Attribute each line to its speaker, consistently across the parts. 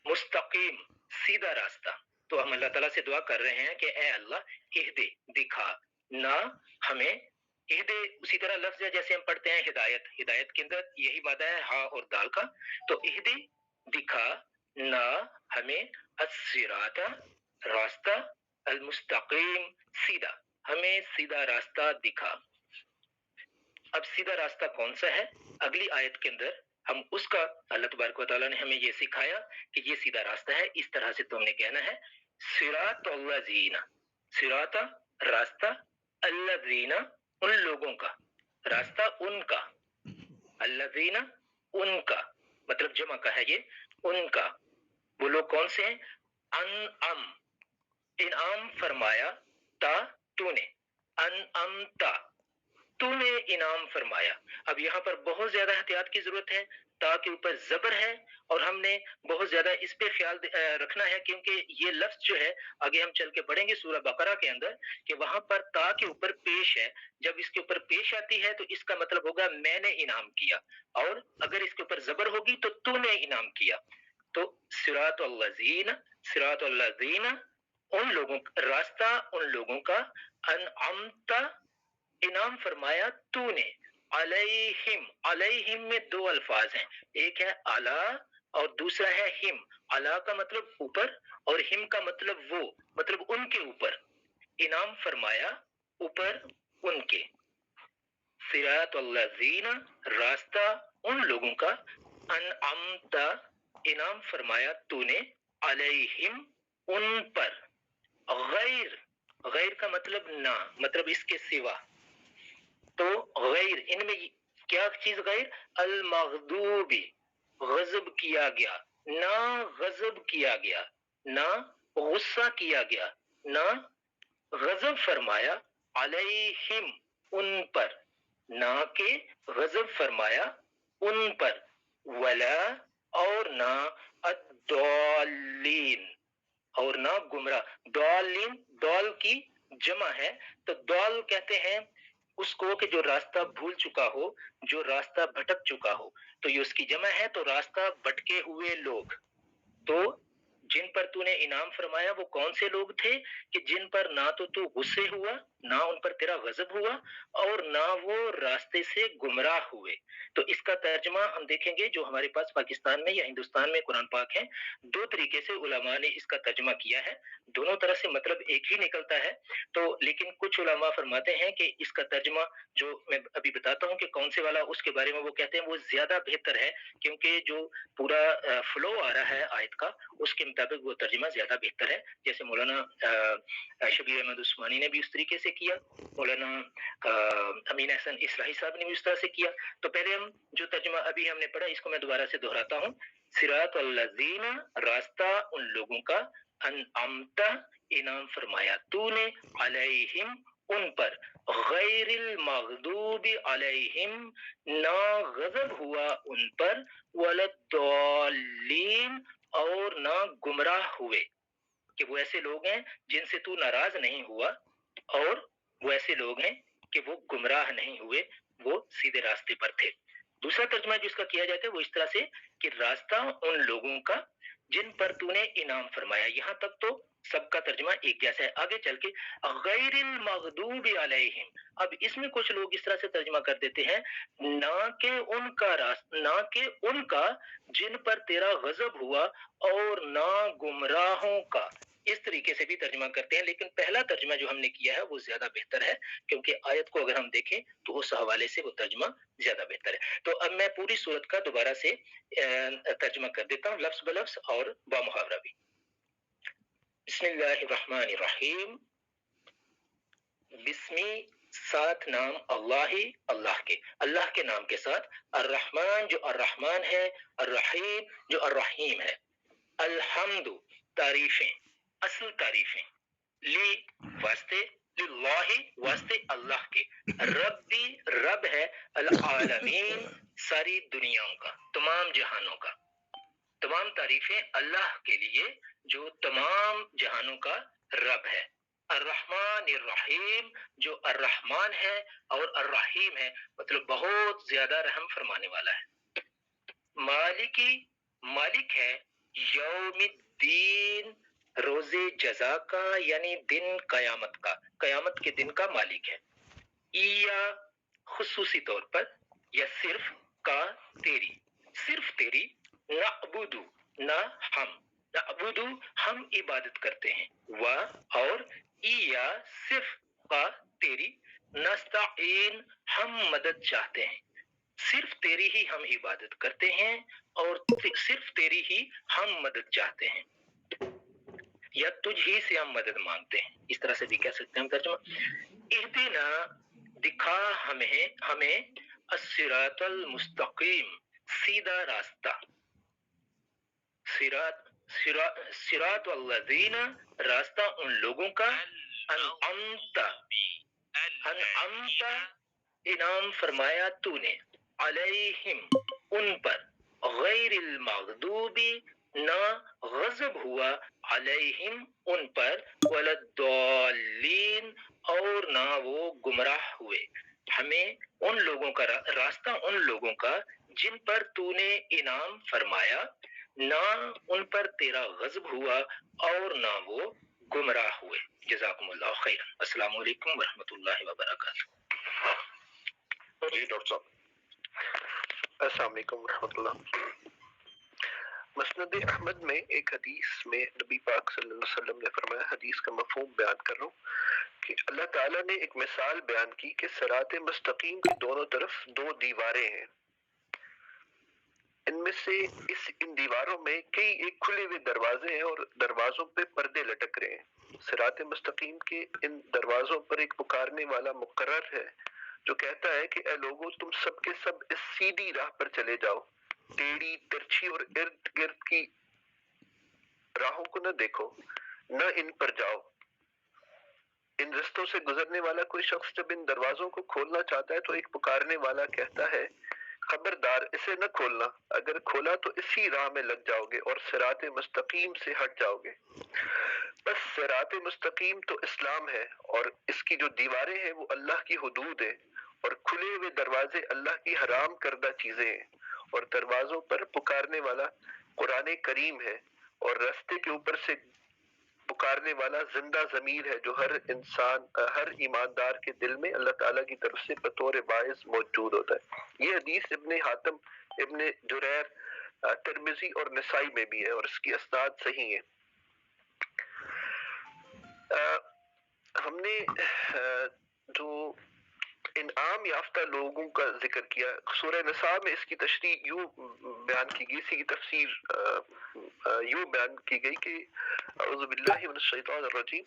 Speaker 1: مستقیم سیدھا راستہ. تو ہم اللہ تعالیٰ سے دعا کر رہے ہیں کہ اے اللہ اہدے دکھا نہ ہمیں اہدے. اسی طرح لفظ ہے جیسے ہم پڑھتے ہیں ہدایت، ہدایت کے اندر یہی مادہ ہے ہا اور دال کا. تو اہدے دکھا نہ ہمیں الصراط راستہ المستقیم سیدھا، ہمیں سیدھا راستہ دکھا. اب سیدھا راستہ کون سا ہے؟ اگلی آیت کے اندر ہم اس کا اللہ تبارک و تعالیٰ نے ہمیں یہ سکھایا کہ یہ سیدھا راستہ ہے. اس طرح سے تم نے کہنا ہے صراط الذین، صراط راستہ، الذین ان لوگوں کا، راستہ ان کا، الذین ان کا مطلب جمع کا ہے یہ، ان کا. وہ لوگ کون سے ہیں؟ انعم انعام فرمایا، تا تو نے، انعمتا تو نے انعام فرمایا. اب یہاں پر بہت زیادہ احتیاط کی ضرورت ہے. تا کے اوپر زبر ہے اور ہم نے بہت زیادہ اس پہ خیال رکھنا ہے کیونکہ یہ لفظ جو ہے آگے ہم چل کے پڑھیں گے سورہ بقرہ کے اندر کہ وہاں پر تا کے اوپر پیش ہے. جب اس کے اوپر پیش آتی ہے تو اس کا مطلب ہوگا میں نے انعام کیا، اور اگر اس کے اوپر زبر ہوگی تو نے انعام کیا. تو صراط الذین، صراط الذین ان لوگوں کا راستہ، ان لوگوں کا، انعمت انعام فرمایا تو نے، علیہم، علیہم میں دو الفاظ ہیں، ایک ہے اعلی اور دوسرا ہے ہم. اعلی کا مطلب اوپر اور ہم کا مطلب وہ، مطلب ان کے اوپر. انعام فرمایا اوپر ان کے. صراط الذین راستہ ان لوگوں کا، انعمت انعام فرمایا تو نے، علیہم ان پر. غیر، غیر کا مطلب نہ، مطلب اس کے سوا. تو غیر ان میں کیا چیز غیر؟ المغضوبی غضب کیا گیا، نہ غضب کیا گیا، نہ غصہ کیا گیا، نہ غضب فرمایا، علیہم ان پر، نہ کہ غضب فرمایا ان پر، ولا اور نہ الضالین اور نہ گمراہ. ضالین ضال کی جمع ہے تو ضال کہتے ہیں اس کو کہ جو راستہ بھول چکا ہو، جو راستہ بھٹک چکا ہو. تو یہ اس کی جمع ہے تو راستہ بھٹکے ہوئے لوگ. تو جن پر تو نے انعام فرمایا وہ کون سے لوگ تھے کہ جن پر نہ تو غصے ہوا، نہ ان پر تیرا غضب ہوا اور نہ وہ راستے سے گمراہ ہوئے. تو اس کا ترجمہ ہم دیکھیں گے جو ہمارے پاس پاکستان میں یا ہندوستان میں قرآن پاک ہے، دو طریقے سے علماء نے اس کا ترجمہ کیا ہے. دونوں طرح سے مطلب ایک ہی نکلتا ہے. تو لیکن کچھ علماء فرماتے ہیں کہ اس کا ترجمہ جو میں ابھی بتاتا ہوں کہ کون سے والا اس کے بارے میں وہ کہتے ہیں وہ زیادہ بہتر ہے کیونکہ جو پورا فلو آ رہا ہے آیت کا اس کے مطابق وہ ترجمہ زیادہ بہتر ہے. جیسے مولانا شبیر احمد عثمانی نے بھی اس طریقے سے کیا، مولانا امین احسن اصلاحی صاحب نے بھی اس طرح سے کیا. تو پہلے ہم جو ترجمہ ابھی ہم نے پڑھا اس کو میں دوبارہ سے دہراتا ہوں. صراط الذین راستہ ان لوگوں کا، انعمت انعام فرمایا تو نے، علیہم ان پر، غیر المغضوب علیہم نہ غضب ہوا ان پر، ولضالین اور نہ گمراہ ہوئے. کہ وہ ایسے لوگ ہیں جن سے تو ناراض نہیں ہوا اور وہ ایسے لوگ ہیں کہ وہ گمراہ نہیں ہوئے، وہ سیدھے راستے پر تھے. دوسرا ترجمہ جو اس کا کیا جاتا ہے وہ اس طرح سے کہ راستہ ان لوگوں کا جن پر تو نے انعام فرمایا. یہاں تک تو سب کا ترجمہ ایک جیسا ہے. آگے چل کے غیر المغضوب علیہم، اب اس میں کچھ لوگ اس طرح سے ترجمہ کر دیتے ہیں نہ کہ ان کا راستہ، نہ کہ ان کا جن پر تیرا غضب ہوا اور نہ گمراہوں کا. اس طریقے سے بھی ترجمہ کرتے ہیں لیکن پہلا ترجمہ جو ہم نے کیا ہے وہ زیادہ بہتر ہے کیونکہ آیت کو اگر ہم دیکھیں تو اس حوالے سے وہ ترجمہ زیادہ بہتر ہے. تو اب میں پوری صورت کا دوبارہ سے ترجمہ کر دیتا ہوں لفظ بلفظ اور با محاورہ بھی. بسم اللہ الرحمن الرحیم. بسمی ساتھ نام اللہ، اللہ کے، اللہ کے نام کے ساتھ، الرحمن جو الرحمن ہے، الرحیم جو الرحیم ہے. الحمد تعریفیں، اصل تعریفیں، لی واسطے، للہ واسطے اللہ کے، ربی رب ہے، العالمین ساری دنیاؤں کا، تمام جہانوں کا. تمام تعریفیں اللہ کے لیے جو تمام جہانوں کا رب ہے. الرحمن الرحیم جو الرحمن ہے اور الرحیم ہے مطلب بہت زیادہ رحم فرمانے والا ہے. مالکی مالک ہے یوم الدین روز جزا کا یعنی دن قیامت کا، قیامت کے دن کا مالک ہے. یا خصوصی طور پر یا صرف کا تیری، صرف تیری. نعبدو نہ ہم، نعبدو ہم عبادت کرتے ہیں، و اور یا صرف کا تیری. نستعین ہم مدد چاہتے ہیں، صرف تیری ہی ہم عبادت کرتے ہیں اور صرف تیری ہی ہم مدد چاہتے ہیں، یا تجھ ہی سے ہم مدد مانگتے ہیں. اس طرح سے بھی کہہ سکتے ہیں ترجمہ. اہدنا دکھا ہمیں الصراط المستقیم سیدھا راستہ. صراط الذین راستہ ان لوگوں کا انعمت انعام فرمایا تو نے علیہم ان پر، غیر المغضوب نہ غضب ہوا علیہم ان پر، وللضالین اور نہ وہ گمراہ ہوئے. ہمیں ان لوگوں کا راستہ ان لوگوں کا جن پر تو نے انعام فرمایا، نہ ان پر تیرا غضب ہوا اور نہ وہ گمراہ ہوئے. جزاکم اللہ خیر. السلام علیکم ورحمۃ اللہ وبرکاتہ.
Speaker 2: جی ڈاکٹر صاحب السلام علیکم ورحمۃ اللہ. مسند احمد میں ایک حدیث میں نبی پاک صلی اللہ علیہ وسلم نے فرمایا، حدیث کا مفہوم بیان کر رہا ہوں، کہ اللہ تعالیٰ نے ایک مثال بیان کی کہ صراط مستقیم کی دونوں طرف دو دیواریں ہیں، ان میں سے ان دیواروں میں کئی ایک کھلے ہوئے دروازے ہیں اور دروازوں پہ پردے لٹک رہے ہیں. صراط مستقیم کے ان دروازوں پر ایک پکارنے والا مقرر ہے جو کہتا ہے کہ اے لوگو تم سب کے سب اس سیدھی راہ پر چلے جاؤ، ٹیڑھی ترچھی اور ارد گرد کی راہوں کو نہ دیکھو، نہ ان پر جاؤ. ان رستوں سے گزرنے والا کوئی شخص جب ان دروازوں کو کھولنا چاہتا ہے تو ایک پکارنے والا کہتا ہے خبردار اسے نہ کھولنا، اگر کھولا تو اسی راہ میں لگ جاؤ گے اور صراط مستقیم سے ہٹ جاؤ گے. بس صراط مستقیم تو اسلام ہے اور اس کی جو دیواریں ہیں وہ اللہ کی حدود ہیں، اور کھلے ہوئے دروازے اللہ کی حرام کردہ چیزیں ہیں، اور دروازوں پر پکارنے والا قرآن کریم ہے، اور راستے کے اوپر سے پکارنے والا زندہ ضمیر ہے جو ہر ایماندار کے دل میں اللہ تعالیٰ کی طرف سے بطور باعث موجود ہوتا ہے. یہ حدیث ابن حاتم، ابن جریر، ترمذی اور نسائی میں بھی ہے اور اس کی اسناد صحیح ہے. ہم نے جو انعام یافتہ لوگوں کا ذکر کیا، سورہ نساء میں اس کی تشریح یوں بیان کی گئی، اسی کی تفسیر یوں بیان کی گئی کہ اعوذ باللہ من الشیطان الرجیم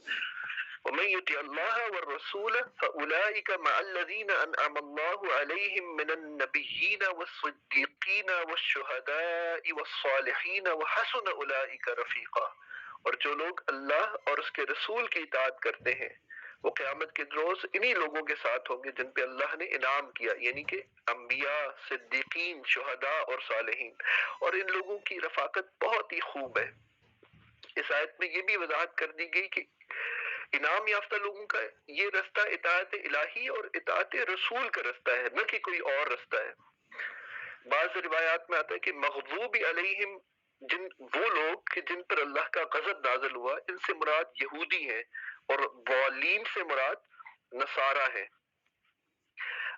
Speaker 2: ومن یطع اللہ والرسول فاولئک مع الذین انعم اللہ علیہم من النبیین والصدیقین والشہداء والصالحین وحسن اولئک رفیقا. اور جو لوگ اللہ اور اس کے رسول کی اطاعت کرتے ہیں وہ قیامت کے روز انہی لوگوں کے ساتھ ہوں گے جن پہ اللہ نے انعام کیا، یعنی کہ انبیاء، صدیقین، شہداء اور صالحین، اور ان لوگوں کی رفاقت بہت ہی خوب ہے. اس آیت میں یہ بھی وضاحت کر دی گئی کہ انعام یافتہ لوگوں کا یہ رستہ اطاعت الہی اور اطاعت رسول کا رستہ ہے، نہ کہ کوئی اور رستہ ہے. بعض روایات میں آتا ہے کہ مغضوب علیہم وہ لوگ کہ جن پر اللہ کا غضب نازل ہوا، ان سے مراد یہودی ہیں، اور ضالین سے مراد نصارہ ہے.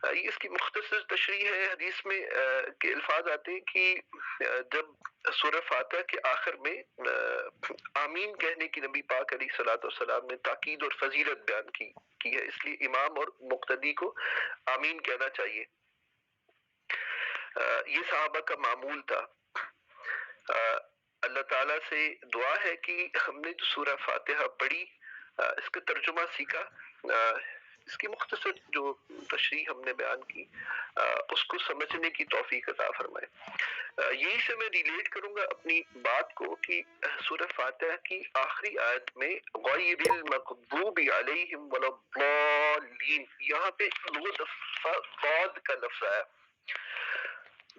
Speaker 2: یہ اس کی مختصر تشریح ہے. حدیث میں کے الفاظ آتے ہیں کہ جب سورہ فاتحہ کے آخر میں آمین کہنے کی نبی پاک علیہ الصلوۃ والسلام نے تاکید اور فضیلت بیان کی ہے، اس لیے امام اور مقتدی کو آمین کہنا چاہیے. یہ صحابہ کا معمول تھا. اللہ تعالیٰ سے دعا ہے کہ ہم نے جو سورہ فاتحہ پڑھی، اس کا ترجمہ سیکھا، اس کی مختصر جو تشریح ہم نے بیان کی اس کو سمجھنے کی توفیق عطا فرمائے. یہی سے میں ریلیٹ کروں گا اپنی بات کو کہ سورہ فاتحہ کی آخری آیت میں غیر المغضوب علیہم ولا الضالین، یہاں پہ دو دفعہ ضاد کا لفظ آیا.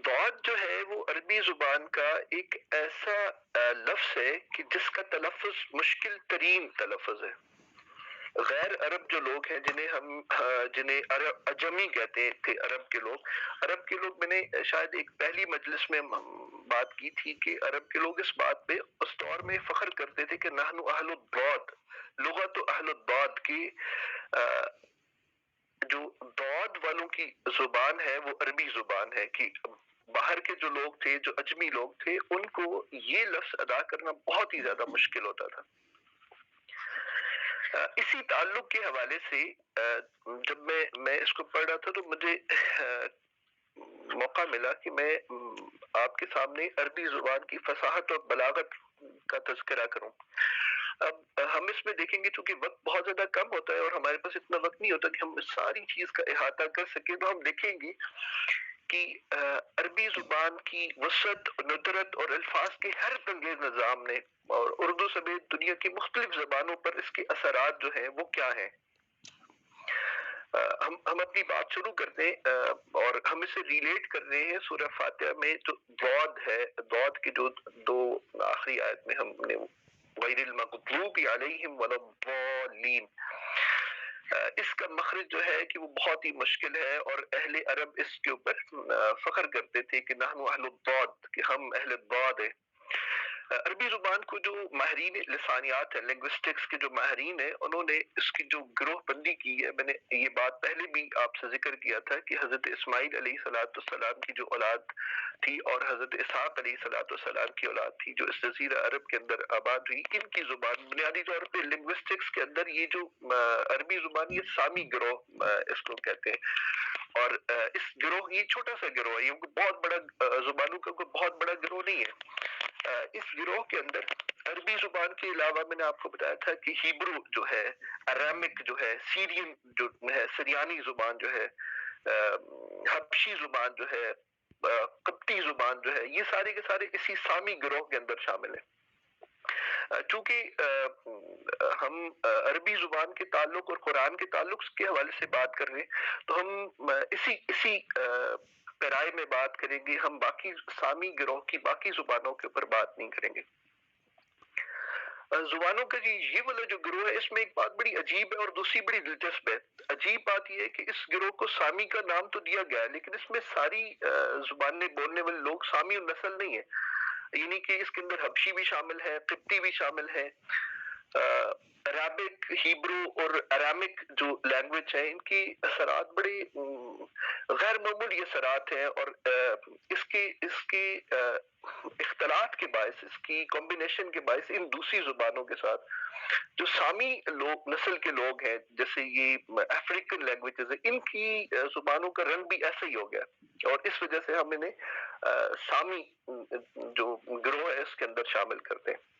Speaker 2: ضاد جو ہے وہ عربی زبان کا ایک ایسا لفظ ہے کہ جس کا تلفظ مشکل ترین تلفظ ہے. غیر عرب جو لوگ ہیں جنہیں جنہیں اجمی کہتے تھے عرب کے لوگ میں نے شاید ایک پہلی مجلس میں بات کی تھی کہ عرب کے لوگ اس بات پہ اس دور میں فخر کرتے تھے کہ نحن اہل الضاد، لغت اہل الضاد کی جو دود والوں کی زبان ہے وہ عربی زبان ہے، کہ باہر کے جو لوگ تھے، جو اجمی لوگ تھے، ان کو یہ لفظ ادا کرنا بہت ہی زیادہ مشکل ہوتا تھا۔ اسی تعلق کے حوالے سے جب میں اس کو پڑھ رہا تھا تو مجھے موقع ملا کہ میں آپ کے سامنے عربی زبان کی فصاحت اور بلاغت کا تذکرہ کروں۔ اب ہم اس میں دیکھیں گے چونکہ وقت بہت زیادہ کم ہوتا ہے اور ہمارے پاس اتنا وقت نہیں ہوتا کہ ہم اس ساری چیز کا احاطہ کر سکیں، تو ہم دیکھیں گے کہ عربی زبان کی وسعت، ندرت اور الفاظ کے ہر تنگیز نظام نے اور اردو سمیت دنیا کی مختلف زبانوں پر اس کے اثرات جو ہیں وہ کیا ہیں۔ ہم اپنی بات شروع کرتے ہیں اور ہم اسے ریلیٹ کر رہے ہیں سورہ فاتحہ میں جو ضاد ہے، ضاد کے جو دو آخری آیت میں ہم نے غیر المغضوب علیہم ولا الضالین، اس کا مخرج جو ہے کہ وہ بہت ہی مشکل ہے، اور اہل عرب اس کے اوپر فخر کرتے تھے کہ نحن اہل الضاد، کہ ہم اہل الضاد ہیں۔ عربی زبان کو جو ماہرین لسانیات ہیں، لنگوسٹکس کے جو ماہرین ہیں، انہوں نے اس کی جو گروہ بندی کی ہے، میں نے یہ بات پہلے بھی آپ سے ذکر کیا تھا کہ حضرت اسماعیل علیہ السلام کی جو اولاد تھی اور حضرت اسحاق علیہ السلام کی اولاد تھی جو اس جزیرہ عرب کے اندر آباد ہوئی، ان کی زبان بنیادی طور پہ لنگوسٹکس کے اندر یہ جو عربی زبان، یہ سامی گروہ اس کو کہتے ہیں، اور اس گروہ، یہ چھوٹا سا گروہ ہے، یہ بہت بڑا زبانوں کا کوئی بہت بڑا گروہ نہیں ہے۔ اس گروہ کے اندر عربی زبان کے علاوہ میں نے آپ کو بتایا تھا کہ ہیبرو جو ہے، ارامک جو ہے، سیرین جو ہے، سریانی زبان جو ہے، حبشی زبان جو ہے، قبطی زبان جو ہے، یہ سارے کے سارے اسی سامی گروہ کے اندر شامل ہیں۔ چونکہ ہم عربی زبان کے تعلق اور قرآن کے تعلق کے حوالے سے بات کر رہے ہیں، تو ہم اسی پیرائے میں بات کریں گے، ہم باقی سامی گروہ کی باقی زبانوں کے اوپر بات نہیں کریں گے۔ زبانوں کا یہ والا جو گروہ ہے، اس میں ایک بات بڑی عجیب ہے اور دوسری بڑی دلچسپ ہے۔ عجیب بات یہ ہے کہ اس گروہ کو سامی کا نام تو دیا گیا ہے، لیکن اس میں ساری زبانیں بولنے والے لوگ سامی النسل نہیں ہیں، یعنی کہ اس کے اندر حبشی بھی شامل ہے، قبطی بھی شامل ہے، عربک، ہیبرو اور ارامک جو لینگویج ہے، ان کی اثرات بڑے غیر معمولی اثرات ہیں، اور اس کے اختلاط کے باعث، اس کی کمبینیشن کے باعث ان دوسری زبانوں کے ساتھ جو سامی لوگ نسل کے لوگ ہیں، جیسے یہ افریقن لینگویجز ہیں، ان کی زبانوں کا رنگ بھی ایسا ہی ہو گیا، اور اس وجہ سے ہم انہیں سامی جو گروہ ہے اس کے اندر شامل کرتے ہیں۔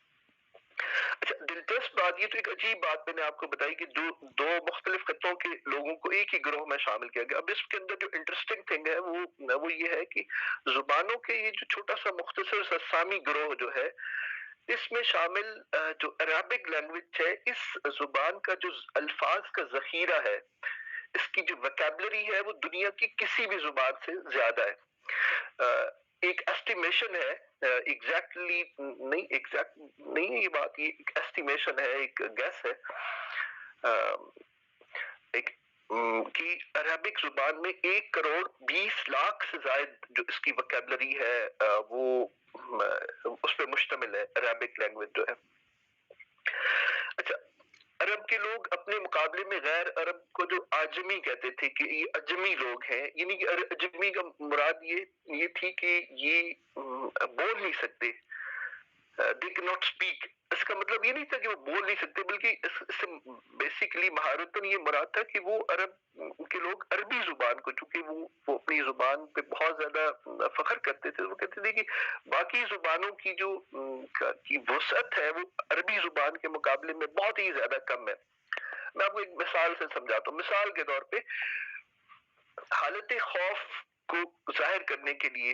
Speaker 2: اچھا، دلچسپ بات، یہ تو ایک عجیب بات میں نے آپ کو بتائی کہ دو مختلف خطوں کے لوگوں کو ایک ہی گروہ میں شامل کیا گیا۔ اب اس کے اندر جو انٹرسٹنگ تھنگ ہے وہ یہ ہے کہ زبانوں کے یہ جو چھوٹا سا مختصر سا سامی گروہ جو ہے، اس میں شامل جو عربک لینگویج ہے، اس زبان کا جو الفاظ کا ذخیرہ ہے، اس کی جو ویکیبلری ہے، وہ دنیا کی کسی بھی زبان سے زیادہ ہے۔ ایک ایسٹیمیشن ہے، ایگزیکٹلی نہیں یہ بات، یہ ایک ایسٹیمیشن ہے، ایک گیس ہے، ایک کہ عربک زبان میں 1,20,00,000 سے زائد جو اس کی ویکیبلری ہے وہ اس پہ مشتمل ہے، عربک لینگویج جو ہے۔ اچھا، عرب کے لوگ اپنے مقابلے میں غیر عرب کو جو آجمی کہتے تھے کہ یہ اجمی لوگ ہیں، یعنی کہ اجمی کا مراد یہ تھی کہ یہ بول نہیں سکتے، they cannot speak۔ اس کا مطلب یہ نہیں تھا کہ وہ بول نہیں سکتے، بلکہ اس سے بیسیکلی مہارتاً یہ مراد تھا کہ وہ عرب کے لوگ عربی زبان کو، چونکہ وہ اپنی زبان پہ بہت زیادہ فخر کرتے تھے، وہ کہتے تھے کہ باقی زبانوں کی جو کی وسعت ہے وہ عربی زبان کے مقابلے میں بہت ہی زیادہ کم ہے۔ میں آپ کو ایک مثال سے سمجھاتا ہوں۔ مثال کے طور پہ حالت خوف کو ظاہر کرنے کے لیے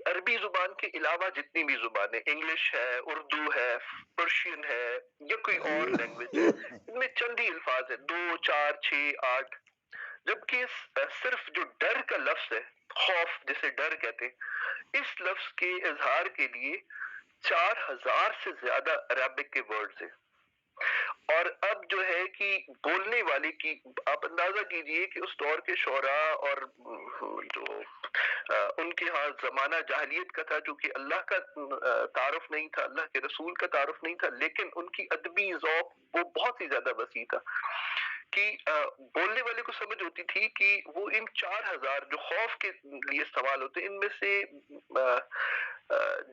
Speaker 2: عربی زبان کے علاوہ جتنی بھی زبانیں، انگلش ہے، اردو ہے، پرشین ہے یا کوئی اور لینگویج ہے، ان میں چند ہی الفاظ ہیں، 2، 4، 6، 8، جبکہ صرف جو ڈر کا لفظ ہے، خوف جسے ڈر کہتے ہیں، اس لفظ کے اظہار کے لیے 4,000 سے زیادہ عربک کے ورڈز ہیں، اور اب جو ہے کہ بولنے والے کی آپ اندازہ کیجئے کہ اس دور کے شعراء اور جو ان کے ہاں زمانہ جاہلیت کا تھا، جو کہ اللہ کا تعارف نہیں تھا، اللہ کے رسول کا تعارف نہیں تھا، لیکن ان کی ادبی ذوق وہ بہت ہی زیادہ وسیع تھا کہ بولنے والے کو سمجھ ہوتی تھی کہ وہ ان 4000 جو خوف کے لیے استعمال ہوتے ان میں سے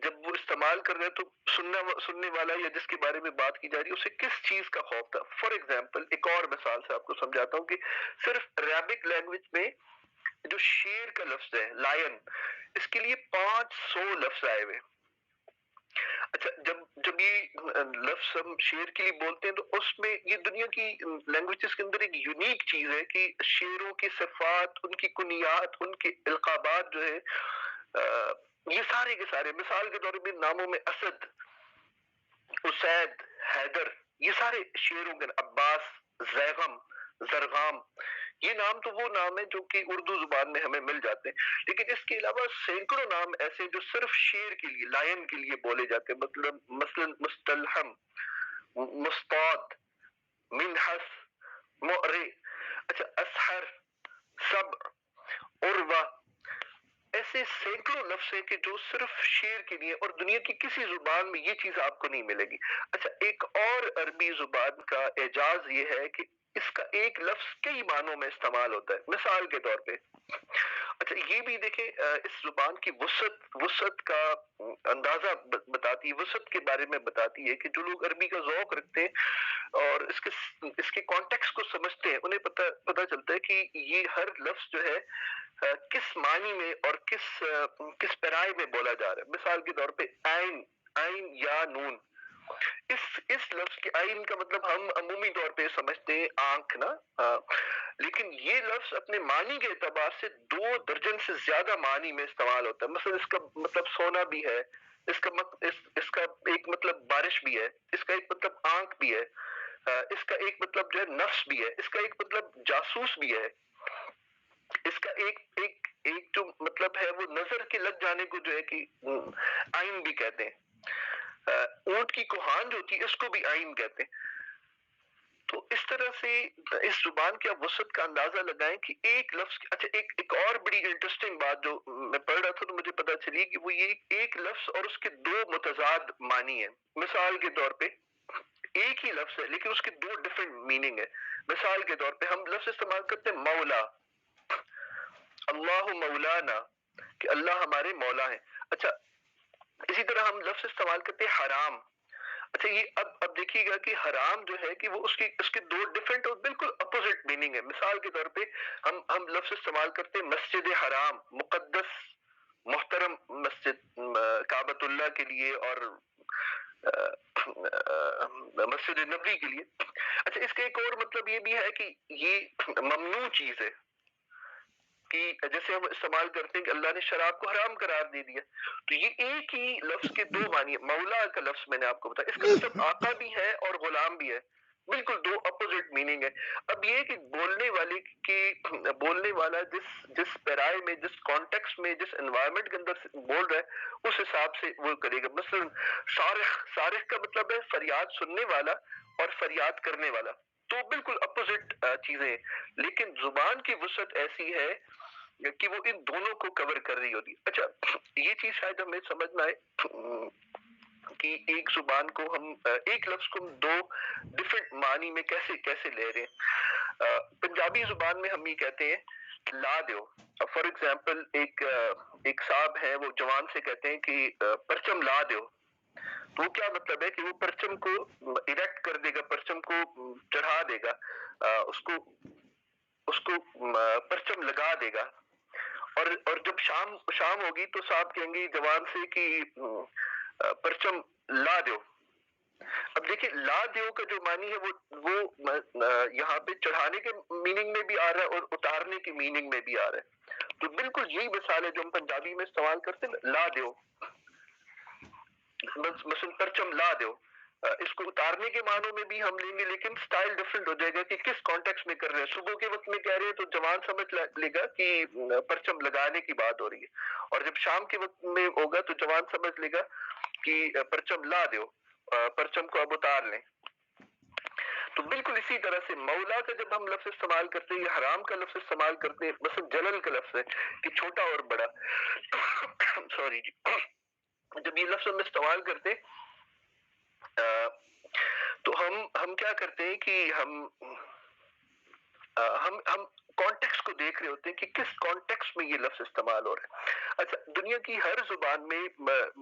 Speaker 2: جب وہ استعمال کر رہے تو سننے والا یا جس کے بارے میں بات کی جا رہی ہے اسے کس چیز کا خوف تھا. فار ایگزامپل ایک اور مثال سے آپ کو سمجھاتا ہوں کہ صرف عربک لینگویج میں جو شیر کا لفظ ہے لائن، اس کے لیے 500 لفظ آئے ہوئے. اچھا جب یہ لفظ ہم شیر کے لیے بولتے ہیں تو اس میں یہ دنیا کی لینگویجز کے اندر ایک یونیک چیز ہے کہ شیروں کی صفات، ان کی کنیات، ان کے القابات جو ہے یہ سارے کے سارے مثال کے طور پہ ناموں میں اسد، اسید، حیدر، یہ سارے شیروں کے عباس، زیغم، زرغام، یہ نام تو وہ نام ہے جو کہ اردو زبان میں ہمیں مل جاتے ہیں، لیکن اس کے علاوہ سینکڑوں نام ایسے جو صرف شیر کے لیے، لائن کے لیے بولے جاتے ہیں، مطلب مثلا مستلحم، مستعد، منحس، مؤرے، اچھا اسحر، سبع، عروہ، ایسے سینکڑوں لفظ ہیں کہ جو صرف شیر کے لیے، اور دنیا کی کسی زبان میں یہ چیز آپ کو نہیں ملے گی. اچھا ایک اور عربی زبان کا اعجاز یہ ہے کہ اس کا ایک لفظ کئی معنوں میں استعمال ہوتا ہے. مثال کے طور پہ اچھا یہ بھی دیکھیں اس زبان کی وسعت کا اندازہ بتاتی ہے، وسعت کے بارے میں بتاتی ہے کہ جو لوگ عربی کا ذوق رکھتے ہیں اور اس کے کانٹیکس کو سمجھتے ہیں انہیں پتہ چلتا ہے کہ یہ ہر لفظ جو ہے کس معنی میں اور کس پیرائے میں بولا جا رہا ہے. مثال کے طور پہ عین یا نون، اس لفظ کے عین کا مطلب ہم عمومی طور پہ سمجھتے ہیں آنکھ نا، لیکن یہ لفظ اپنے معنی کے اعتبار سے 2 درجن سے زیادہ معنی میں استعمال ہوتا ہے. مثلا اس کا مطلب سونا بھی ہے، اس کا ایک مطلب بارش بھی ہے، اس کا ایک مطلب آنکھ بھی ہے، اس کا ایک مطلب جو ہے نفس بھی ہے، اس کا ایک مطلب جاسوس بھی ہے، اس کا ایک جو مطلب ہے وہ نظر کے لگ جانے کو جو ہے کہ آئین بھی کہتے ہیں. اونٹ کی کوہان جو ہوتی ہے اس کو بھی آئین کہتے ہیں. تو اس طرح سے اس زبان کے آپ وسعت کا اندازہ لگائیں کہ ایک لفظ. اچھا ایک اور بڑی انٹرسٹنگ بات جو میں پڑھ رہا تھا تو مجھے پتا چلی کہ وہ یہ ایک لفظ اور اس کے 2 متضاد معنی ہیں. مثال کے طور پہ ایک ہی لفظ ہے لیکن اس کے 2 ڈفرنٹ میننگ ہے. مثال کے طور پہ ہم لفظ استعمال کرتے ہیں مولا، اللہ مولانا، کہ اللہ ہمارے مولا ہیں. اچھا اسی طرح ہم لفظ استعمال کرتے ہیں حرام. اچھا یہ اب دیکھیے گا کہ حرام جو ہے کہ وہ اس کے 2 ڈفرنٹ اور بالکل اپوزٹ میننگ ہے. مثال کے طور پہ ہم لفظ استعمال کرتے ہیں مسجد حرام، مقدس محترم مسجد کعبۃ اللہ کے لیے اور مسجد نبوی کے لیے. اچھا اس کا ایک اور مطلب یہ بھی ہے کہ یہ ممنوع چیز ہے، کہ جیسے ہم استعمال کرتے ہیں کہ اللہ نے شراب کو حرام قرار دے دیا. تو یہ ایک ہی لفظ کے 2 معنی. مولا کا لفظ میں نے آپ کو بتایا، اس کا مطلب آقا بھی ہے اور غلام بھی ہے، بالکل 2 اپوزٹ میننگ ہے. اب یہ کہ بولنے والا جس پیرائے میں، جس کانٹیکس میں، جس انوائرمنٹ کے اندر بول رہا ہے اس حساب سے وہ کرے گا. مثلا صارخ کا مطلب ہے فریاد سننے والا اور فریاد کرنے والا، تو بالکل اپوزٹ چیزیں ہیں. لیکن زبان کی وسعت ایسی ہے کہ وہ ان دونوں کو کور کر رہی ہوتی. اچھا یہ چیز شاید ہمیں سمجھ میں آئے کہ ایک زبان کو ہم ایک لفظ کو ہم 2 ڈفرنٹ معنی میں کیسے لے رہے ہیں. پنجابی زبان میں ہم یہ کہتے ہیں لا دیو. فار ایگزامپل ایک صاحب ہیں وہ جوان سے کہتے ہیں کہ پرچم لا دیو. تو کیا مطلب ہے کہ وہ پرچم کو اریکٹ کر دے گا، پرچم کو چڑھا دے گا، اس کو پرچم لگا دے گا. اور جب شام ہوگی تو صاحب کہیں گے جوان سے کہ پرچم لا دیو. اب دیکھیں لا دیو کا جو معنی ہے وہ یہاں پہ چڑھانے کے میننگ میں بھی آ رہا ہے اور اتارنے کے میننگ میں بھی آ رہا ہے. تو بالکل یہی مثال ہے جو ہم پنجابی میں استعمال کرتے ہیں لا دیو. مثلا پرچم لا دیو، اس کو اتارنے کے معنوں میں بھی ہم لیں گے لیکن سٹائل ڈفرنٹ ہو جائے گا کہ کس کانٹیکس میں کر رہے ہیں. صبح کے وقت میں کہہ رہے ہیں تو جوان سمجھ لے گا کہ پرچم لگانے کی بات ہو رہی ہے، اور جب شام کے وقت میں ہوگا تو جوان سمجھ لے گا کہ پرچم لا دیو، پرچم کو اب اتار لیں. تو بالکل اسی طرح سے مولا کا جب ہم لفظ استعمال کرتے ہیں یا حرام کا لفظ استعمال کرتے ہیں، مثلا جلل کا لفظ ہے کہ چھوٹا اور بڑا، سوری جی، جب یہ لفظ ہم استعمال کرتے تو ہم کیا کرتے ہیں کہ ہم کانٹیکس کو دیکھ رہے ہوتے ہیں کہ کس کانٹیکس میں یہ لفظ استعمال ہو رہا ہے۔ اچھا، دنیا کی ہر زبان میں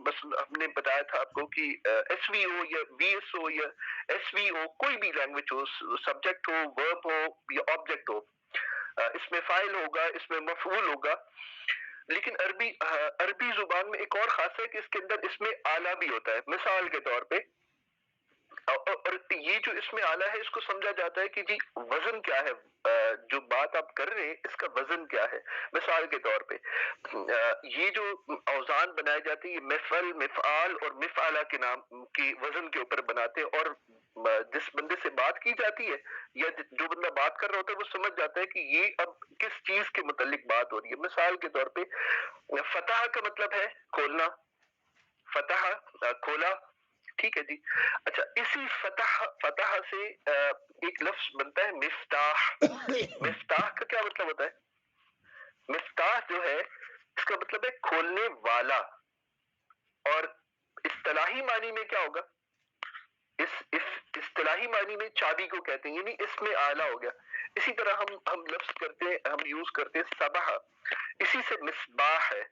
Speaker 2: بس ہم نے بتایا تھا آپ کو کہ ایس وی او یا وی ایس او یا ایس وی او کوئی بھی لینگویج ہو، سبجیکٹ ہو، ورب ہو یا آبجیکٹ ہو، اس میں فاعل ہوگا، اس میں مفعول ہوگا، لیکن عربی زبان میں ایک اور خاص ہے کہ اس کے اندر اس میں آلہ بھی ہوتا ہے۔ مثال کے طور پہ، اور یہ جو اس میں آلہ ہے اس کو سمجھا جاتا ہے کہ جی وزن کیا ہے، جو بات آپ کر رہے ہیں اس کا وزن کیا ہے۔ مثال کے طور پہ یہ جو اوزان بنائے جاتے ہیں، یہ مفعل، مفعال اور مفعلہ کے نام کی وزن کے اوپر بناتے ہیں، اور جس بندے سے بات کی جاتی ہے یا جو بندہ بات کر رہا ہوتا ہے وہ سمجھ جاتا ہے کہ یہ اب کس چیز کے متعلق بات ہو رہی ہے۔ مثال کے طور پہ فتح کا مطلب ہے کھولنا، فتح کھولا، ٹھیک ہے جی۔ اچھا، اسی فتح سے ایک لفظ بنتا ہے مفتاح۔ مفتاح کا کیا مطلب ہوتا ہے؟ مفتاح جو ہے اس کا مطلب ہے کھولنے والا، اور اصطلاحی معنی میں کیا ہوگا؟ اس اصطلاحی معنی میں چابی کو کہتے ہیں، یعنی اس میں آلہ ہو گیا۔ اسی طرح ہم لفظ کرتے ہیں، ہم یوز کرتے ہیں صبح، اسی سے مصباح ہے،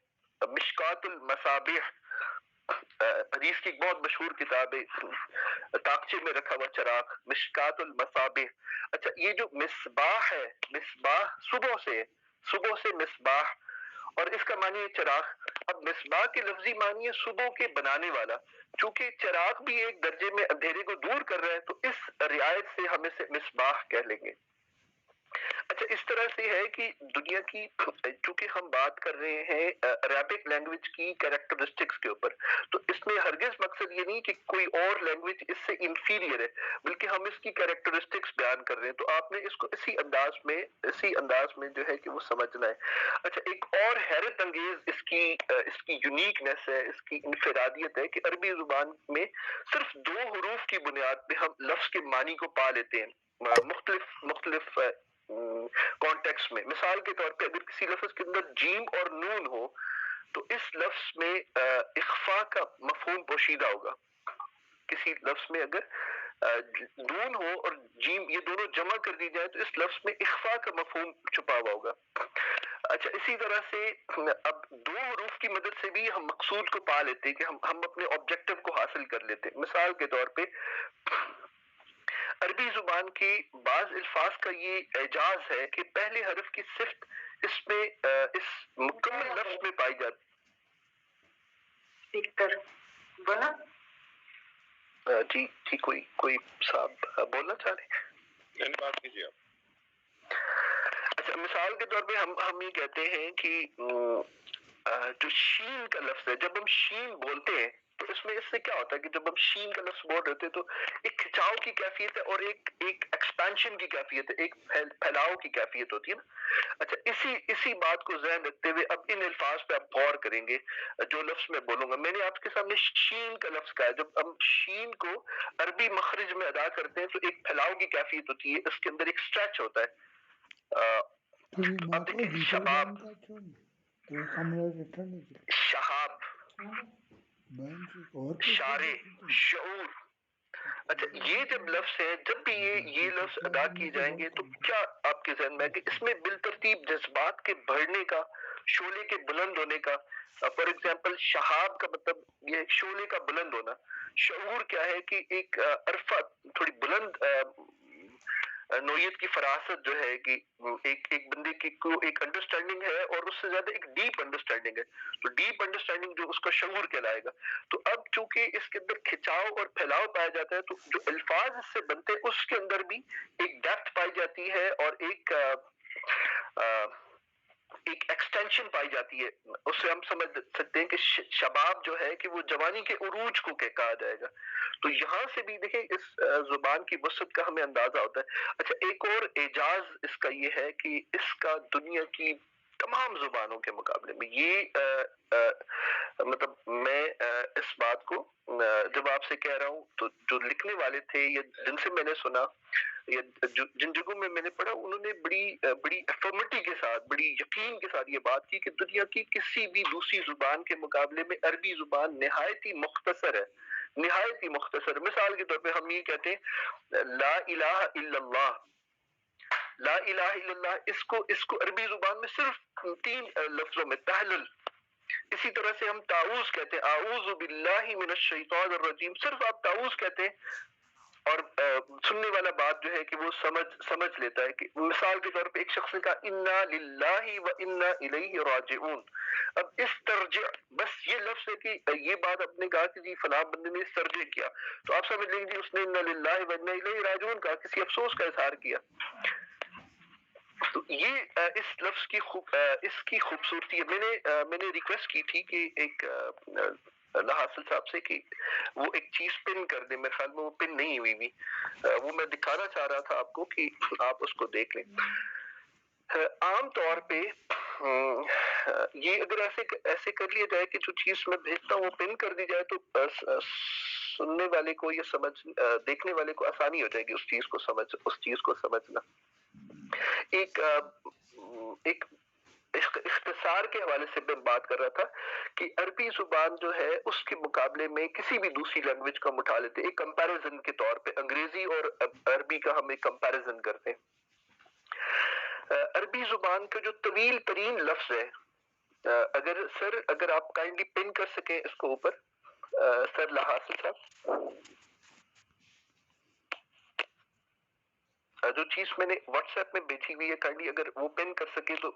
Speaker 2: مشکات المصابیح، حدیث کی ایک بہت مشہور کتاب ہے، تاقچے میں رکھا ہوا چراغ، مشکات المصابیح۔ اچھا، یہ جو مصباح ہے، مصباح صبح سے ہے، صبح سے مصباح، اور اس کا معنی ہے چراغ۔ اب مصباح کے لفظی معنی ہے صبح کے بنانے والا، چونکہ چراغ بھی ایک درجے میں اندھیرے کو دور کر رہا ہے تو اس رعایت سے ہم اسے مصباح کہہ لیں گے۔ اچھا، اس طرح سے ہے کہ دنیا کی، چونکہ ہم بات کر رہے ہیں عربک لینگویج کی کیریکٹرسٹکس کے اوپر، تو اس میں ہرگز مقصد یہ نہیں کہ کوئی اور لینگویج اس سے انفیریئر ہے، بلکہ ہم اس کی کیریکٹرسٹکس بیان کر رہے ہیں، تو آپ نے اس کو اسی انداز میں جو ہے کہ وہ سمجھنا ہے۔ اچھا، ایک اور حیرت انگیز اس کی یونیکنیس ہے، اس کی انفرادیت ہے کہ عربی زبان میں صرف 2 حروف کی بنیاد پہ ہم لفظ کے معنی کو پا لیتے ہیں مختلف کانٹیکس میں۔ مثال کے طور پہ اگر کسی لفظ کے اندر جیم اور نون ہو تو اس لفظ میں اخفاء کا مفہوم پوشیدہ ہوگا۔ کسی لفظ میں اگر نون ہو اور جیم یہ دونوں جمع کر دی جائے تو اس لفظ میں اخفاء کا مفہوم چھپا ہوا ہوگا۔ اچھا، اسی طرح سے اب 2 حروف کی مدد سے بھی ہم مقصود کو پا لیتے ہیں کہ ہم اپنے آبجیکٹو کو حاصل کر لیتے ہیں۔ مثال کے طور پہ عربی زبان کے بعض الفاظ کا یہ اعجاز ہے کہ پہلے حرف کی صفت اس میں اس مکمل لفظ میں پائی جاتی بنا جی کوئی صاحب بولنا چاہ رہے ہیں؟ بات کیجیے آپ۔ اچھا، مثال کے طور پہ ہم یہ کہتے ہیں کہ جو شین کا لفظ ہے، جب ہم شین بولتے ہیں تو اس میں اس سے کیا ہوتا ہے کہ جب ہم شین کا لفظ بول رہے ہوتے ہیں تو ایک کھچاؤ کی کیفیت ہے اور ایک ایکسپینشن کی کیفیت ہے، ایک پھیلاؤ کی کیفیت ہوتی ہے نا۔ اچھا، اسی بات کو ذہن رکھتے ہوئے اب ان الفاظ پہ آپ غور کریں گے جو لفظ میں بولوں گا۔ میں نے آپ کے سامنے شین کا لفظ کہا ہے، جب ہم شین کو عربی مخرج میں ادا کرتے ہیں تو ایک پھیلاؤ کی کیفیت ہوتی ہے، اس کے اندر ایک اسٹریچ ہوتا ہے۔ اب دیکھیں شباب، شہاب، شارع، شعور۔ اچھا، یہ جب لفظ ہے، جب بھی یہ لفظ ادا کیے جائیں گے تو کیا آپ کے ذہن میں ہے کہ اس میں بالترتیب جذبات کے بڑھنے کا، شعلے کے بلند ہونے کا، فار ایگزامپل شہاب کا مطلب یہ شعلے کا بلند ہونا، شعور کیا ہے کہ ایک عرفہ تھوڑی بلند نوعیت کی فراست جو ہے کہ ایک بندے کی کو ایک انڈرسٹینڈنگ ہے اور اس سے زیادہ ایک ڈیپ انڈرسٹینڈنگ ہے، تو ڈیپ انڈرسٹینڈنگ جو اس کا شعور کہلائے گا۔ تو اب چونکہ اس کے اندر کھچاؤ اور پھیلاؤ پایا جاتا ہے تو جو الفاظ اس سے بنتے ہیں اس کے اندر بھی ایک ڈیپتھ پائی جاتی ہے اور ایک ایکسٹینشن پائی جاتی ہے۔ اس سے ہم سمجھ سکتے ہیں کہ شباب جو ہے کہ وہ جوانی کے عروج کو کہا جائے گا۔ تو یہاں سے بھی دیکھیں اس زبان کی وسعت کا ہمیں اندازہ ہوتا ہے۔ اچھا، ایک اور اعجاز اس کا یہ ہے کہ اس کا دنیا کی تمام زبانوں کے مقابلے میں. مطلب میں اس بات کو جب آپ سے کہہ رہا ہوں تو جو لکھنے والے تھے یا جن سے میں نے سنا یا جن جگہوں میں میں نے پڑھا, انہوں نے بڑی افرمیٹی کے ساتھ, بڑی یقین کے ساتھ یہ بات کی کہ دنیا کی کسی بھی دوسری زبان کے مقابلے میں عربی زبان نہایت ہی مختصر ہے, نہایت ہی مختصر. مثال کے طور پہ ہم یہ کہتے ہیں لا الہ الا اللہ, لا الہ الا اللہ, اس کو عربی زبان میں صرف 3 لفظوں میں تحلل. اسی طرح سے ہم تعوذ کہتے ہیں, اعوذ باللہ من الشیطان الرجیم, صرف آپ تعوذ کہتے ہیں اور سننے والا بات جو ہے کہ وہ سمجھ لیتا ہے. کہ مثال کے طور پہ ایک شخص نے کہا انا للہ و انا الیہ راجعون, اب اس ترجع, بس یہ لفظ ہے کہ یہ بات آپ نے کہا کہ جی فلاں بندے نے اس ترجع کیا, تو آپ سمجھ لیں گے جی اس نے انا للہ و انا الیہ راجعون کہا, کسی افسوس کا اظہار کیا. تو یہ اس لفظ کی اس کی خوبصورتی ہے. میں نے ریکویسٹ کی تھی کہ ایک اللہ حاصل صاحب سے کہ وہ ایک چیز پن کر دیں, میرے خیال میں وہ پن نہیں ہوئی بھی, وہ میں دکھانا چاہ رہا تھا آپ کو کہ آپ اس کو دیکھ لیں. عام طور پہ یہ اگر ایسے کر لیا جائے کہ جو چیز میں بھیجتا ہوں وہ پن کر دی جائے تو سننے والے کو یا دیکھنے والے کو آسانی ہو جائے گی اس چیز کو سمجھنا. ایک اختصار کے حوالے سے میں بات کر رہا تھا کہ عربی زبان جو ہے اس کے مقابلے میں کسی بھی دوسری لینگویج کا ہم اٹھا لیتے, ایک کمپیریزن کے طور پہ انگریزی اور عربی کا ہم ایک کمپیریزن کرتے ہیں. عربی زبان کا جو طویل ترین لفظ ہے, اگر آپ کائنڈلی پن کر سکیں اس کو اوپر, سر لحاظ صاحب, جو چیز میں نے واٹس ایپ میں بھیجی ہوئی ہے کائنڈلی اگر وہ پن کر سکے تو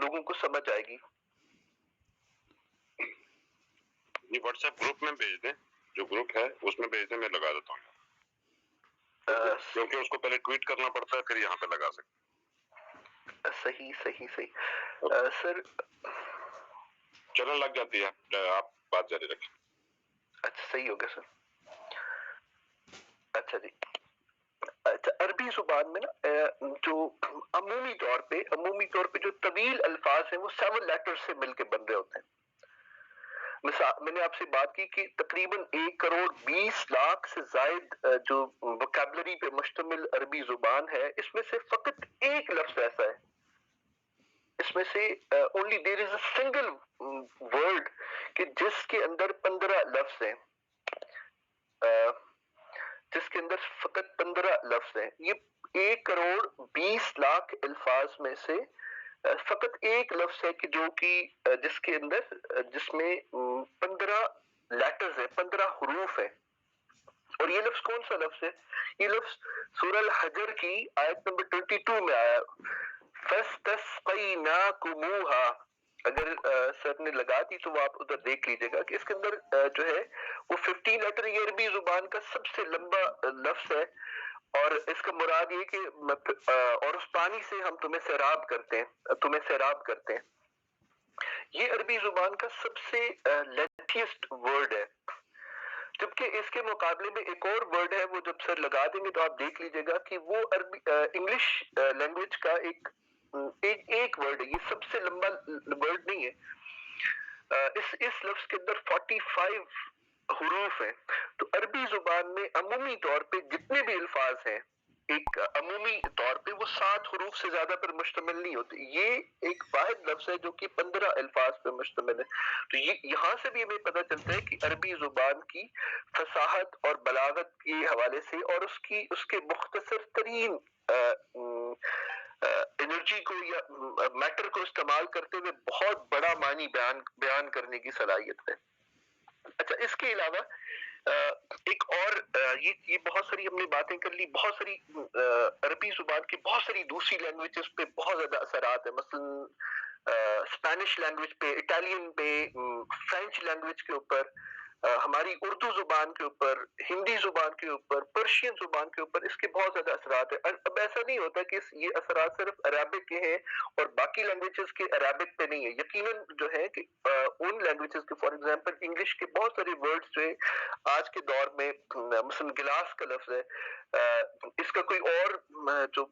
Speaker 2: لوگوں کو سمجھ آئے گی.
Speaker 3: یہ واٹس ایپ گروپ میں بھیج دیں, جو گروپ ہے اس میں بھیج دیں, میں لگا دیتا ہوں, کیونکہ اس کو پہلے ٹویٹ کرنا پڑتا ہے پھر یہاں پہ لگا سکتے.
Speaker 2: صحیح. سر
Speaker 3: چلن لگ جاتی ہے, آپ بات جاری رکھیں.
Speaker 2: اچھا صحیح ہو گیا سر. اچھا جی, اچھا عربی زبان میں نا جو عمومی طور پہ جو طویل الفاظ ہیں وہ 7 لیٹر سے مل کے بن رہے ہوتے ہیں. مثال میں نے آپ سے بات کی کہ تقریباً 1,20,00,000 سے زائد جو ووکیبلری پہ مشتمل عربی زبان ہے, اس میں سے فقط ایک لفظ ایسا ہے, اس میں سے only there is a single word کہ جس کے اندر 15 لفظ ہیں, جس کے اندر فقط 15 لفظ ہیں. یہ 1,20,00,000 الفاظ میں سے فقط ایک لفظ ہے کہ جو کہ جس میں 15 لیٹرز ہیں, 15 حروف ہیں. اور یہ لفظ کون سا لفظ ہے؟ یہ لفظ سورہ الحجر کی آیت نمبر 22 میں آیا, فَاسْتَسْقَيْنَاكُمُوهَا. اگر سر نے لگا دی تو وہ آپ ادھر دیکھ لیجئے گا کہ اس کے اندر جو ہے وہ 15 لیٹر, یہ عربی زبان کا سب سے لمبا لفظ ہے, اور اس کا مراد یہ کہ اور اس پانی سے ہم تمہیں سیراب کرتے ہیں. یہ عربی زبان کا سب سے لینتھیسٹ ورڈ ہے, جبکہ اس کے مقابلے میں ایک اور ورڈ ہے, وہ جب سر لگا دیں گے تو آپ دیکھ لیجئے گا کہ وہ انگلش لینگویج کا ایک ورڈ ہے, یہ سب سے لمبا ورڈ نہیں ہے. اس لفظ کے اندر 45 حروف ہیں. تو عربی زبان میں عمومی طور پہ جتنے بھی الفاظ ہیں, ایک عمومی طور پہ وہ 7 حروف سے زیادہ پر مشتمل نہیں ہوتے. یہ ایک واحد لفظ ہے جو کہ 15 الفاظ پہ مشتمل ہے. تو یہاں سے بھی ہمیں پتہ چلتا ہے کہ عربی زبان کی فصاحت اور بلاغت کے حوالے سے اور اس کے مختصر ترین انرجی کو یا میٹر کو استعمال کرتے ہوئے بہت بڑا معنی بیان کرنے کی صلاحیت ہے. اچھا, اس کے علاوہ ایک اور یہ بہت ساری ہم نے باتیں کر لی, بہت ساری عربی زبان کی بہت ساری دوسری لینگویجز پہ بہت زیادہ اثرات ہیں, مثلا اسپینش لینگویج پہ, اٹالین پہ, فرینچ لینگویج کے اوپر, ہماری اردو زبان کے اوپر, ہندی زبان کے اوپر, پرشین زبان کے اوپر اس کے بہت زیادہ اثرات ہیں. اب ایسا نہیں ہوتا کہ یہ اثرات صرف عربک کے ہیں اور باقی لینگویجز کے عربک پہ نہیں ہے. یقیناً جو ہے کہ ان لینگویجز کے فار ایگزامپل انگلش کے بہت سارے ورڈز جو آج کے دور میں مثلا گلاس کا لفظ ہے, اس کا کوئی اور جو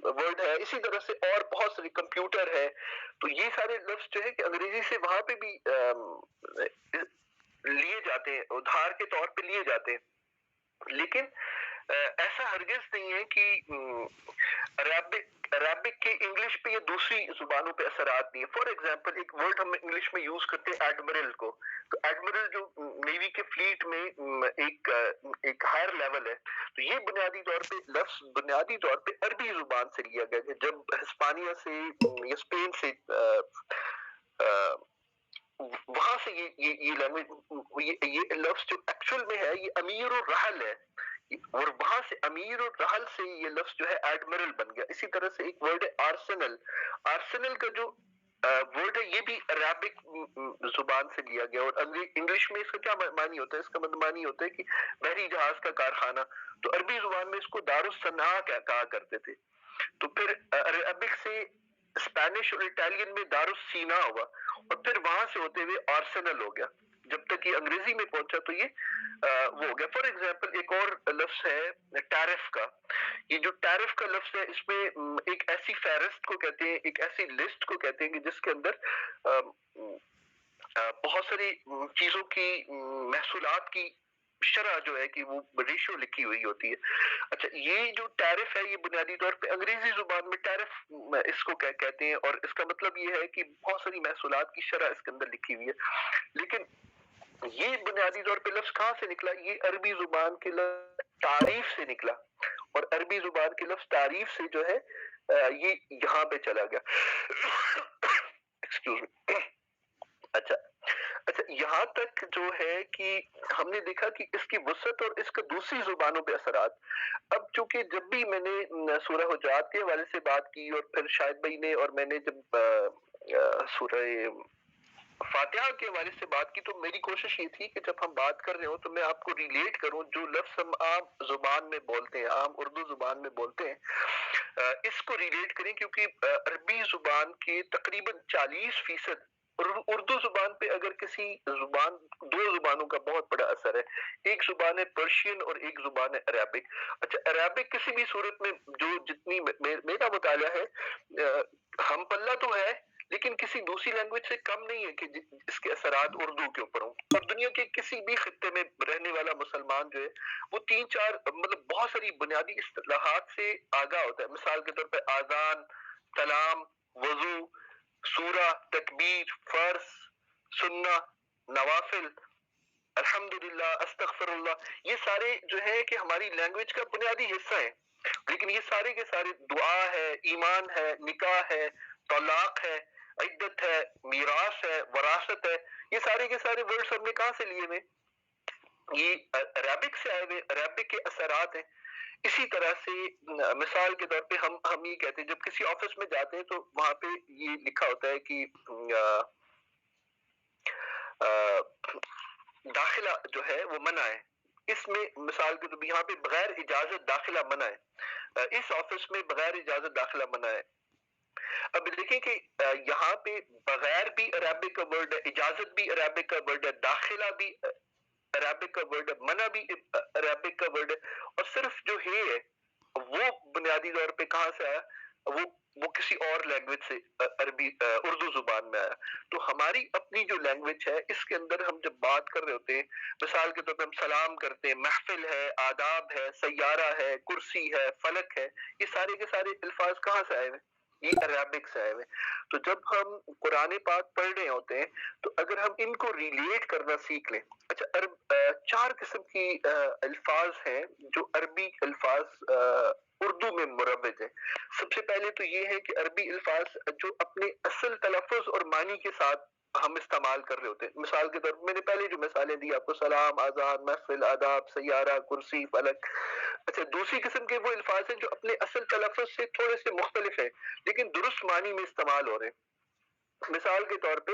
Speaker 2: ورڈ ہے، اسی طرح سے اور بہت ساری کمپیوٹر ہے. تو یہ سارے لفظ جو ہے کہ انگریزی سے وہاں پہ بھی لیے جاتے ہیں، ادھار کے طور پہ لیے جاتے ہیں. لیکن ایسا ہرگز نہیں ہے کہ عربک کے انگلش پہ یا دوسری زبانوں پہ اثرات نہیں ہے. فار ایگزامپل ایک ورڈ ہم انگلش میں یوز کرتے ہیں ایڈمرل کو. تو ایڈمرل جو نیوی کے فلیٹ میں ایک ہائر لیول ہے. تو یہ بنیادی طور پہ لفظ بنیادی طور پہ عربی زبان سے لیا گیا ہے. جب ہسپانیہ سے یا اسپین سے وہاں سے یہ لینگویج، یہ لفظ جو ایکچوئل میں ہے یہ امیر الرحل ہے، اور وہاں سے امیر الرحل سے یہ لفظ جو ہے ایڈمرل بن گیا. اسی طرح سے ایک ورڈ ہے آرسنل. آرسنل کا جو ورڈ ہے یہ بھی عربک زبان سے لیا گیا، اور انگلش میں اس کا کیا معنی ہوتا ہے؟ اس کا معنی ہوتا ہے کہ بحری جہاز کا کارخانہ. تو عربی زبان میں اس کو دارالصنعاء کہا کرتے تھے. تو پھر عربک سے اسپینش اور اٹالین میں دارالسینا ہوا، اور پھر وہاں سے ہوتے ہوئے آرسنل ہو گیا. جب تک یہ انگریزی میں پہنچا تو یہ وہ ہو گیا. فار ایگزامپل ایک اور لفظ ہے ٹیرف کا. یہ جو ٹیرف کا لفظ ہے اس میں ایک ایسی فہرست کو کہتے ہیں، ایک ایسی لسٹ کو کہتے ہیں کہ جس کے اندر بہت ساری چیزوں کی محصولات کی شرح جو ہے کہ وہ ریشو لکھی ہوئی ہوتی ہے. اچھا، یہ جو ٹیرف ہے یہ بنیادی طور پہ انگریزی زبان میں ٹیرف اس کو کہتے ہیں، اور اس کا مطلب یہ ہے کہ بہت ساری محصولات کی شرح اس کے اندر لکھی ہوئی ہے. لیکن یہ بنیادی طور پہ لفظ کہاں سے نکلا؟ یہ عربی زبان کے لفظ تعریف سے نکلا، اور عربی زبان کے لفظ تعریف سے جو ہے یہ یہاں پہ چلا گیا. Excuse me. اچھا، یہاں تک جو ہے کہ ہم نے دیکھا کہ اس کی وسعت اور اس کا دوسری زبانوں پہ اثرات. اب چونکہ جب بھی میں نے سورہ حجرات کے حوالے سے بات کی، اور پھر شاہد بھائی نے اور میں نے جب سورہ فاتحہ کے حوالے سے بات کی، تو میری کوشش یہ تھی کہ جب ہم بات کر رہے ہوں تو میں آپ کو ریلیٹ کروں جو لفظ ہم عام زبان میں بولتے ہیں، عام اردو زبان میں بولتے ہیں، اس کو ریلیٹ کریں. کیونکہ عربی زبان کے تقریباً 40% اردو زبان پہ اگر کسی زبان، دو زبانوں کا بہت بڑا اثر ہے. ایک زبان ہے پرشین اور ایک زبان ہے عربک. اچھا، عربک کسی بھی صورت میں جو جتنی میرا مطالعہ ہے ہم پلہ تو ہے، لیکن کسی دوسری لینگویج سے کم نہیں ہے کہ اس کے اثرات اردو کے اوپر ہوں. اور دنیا کے کسی بھی خطے میں رہنے والا مسلمان جو ہے وہ 3-4 مطلب بہت ساری بنیادی اصطلاحات سے آگاہ ہوتا ہے. مثال کے طور پہ آذان، کلام، وضو، سورہ، تکبیر، فرض، سنہ، نوافل، الحمدللہ، استغفر اللہ، یہ سارے جو ہے کہ ہماری لینگویج کا بنیادی حصہ ہیں. لیکن یہ سارے کے سارے دعا ہے، ایمان ہے، نکاح ہے، طلاق ہے، عدت ہے، میراث ہے، وراثت ہے، یہ سارے کے سارے ورڈز ہم نے کہاں سے لیے ہوئے؟ یہ عربک سے آئے ہوئے، عربک کے اثرات ہیں. اسی طرح سے مثال کے طور پہ ہم یہ کہتے ہیں جب کسی آفس میں جاتے ہیں تو وہاں پہ یہ لکھا ہوتا ہے کہ داخلہ جو ہے وہ منع ہے. اس میں مثال کے طور پہ یہاں پہ بغیر اجازت داخلہ منع ہے، اس آفس میں بغیر اجازت داخلہ منع ہے. اب دیکھیں کہ یہاں پہ بغیر بھی عربک کا ورڈ ہے، اجازت بھی عربک کا ورڈ ہے، داخلہ بھی عربک کا ورڈ ہے، منع بھی عربک کا ورڈ ہے، اور صرف جو ہے وہ بنیادی طور پہ کہاں سے آیا؟ وہ کسی اور لینگویج سے عربی اردو زبان میں آیا. تو ہماری اپنی جو لینگویج ہے اس کے اندر ہم جب بات کر رہے ہوتے ہیں، مثال کے طور پہ ہم سلام کرتے ہیں، محفل ہے، آداب ہے، سیارہ ہے، کرسی ہے، فلک ہے، یہ سارے کے سارے الفاظ کہاں سے آئے ہوئے؟ یہ عربک سے آئے ہوئے. تو جب ہم قرآن پاک پڑھ رہے ہوتے ہیں تو اگر ہم ان کو ریلیٹ کرنا سیکھ لیں. اچھا، 4 قسم کی الفاظ ہیں جو عربی الفاظ اردو میں مروج ہیں. سب سے پہلے تو یہ ہے کہ عربی الفاظ جو اپنے اصل تلفظ اور معنی کے ساتھ ہم استعمال کر رہے ہوتے ہیں. مثال کے طور پر میں نے پہلے جو مثالیں دی آپ کو، سلام، آذان، محفل، آداب، سیارہ، کرسی، فلک. اچھا، دوسری قسم کے وہ الفاظ ہیں جو اپنے اصل تلفظ سے تھوڑے سے مختلف ہیں لیکن درست معنی میں استعمال ہو رہے ہیں. مثال کے طور پہ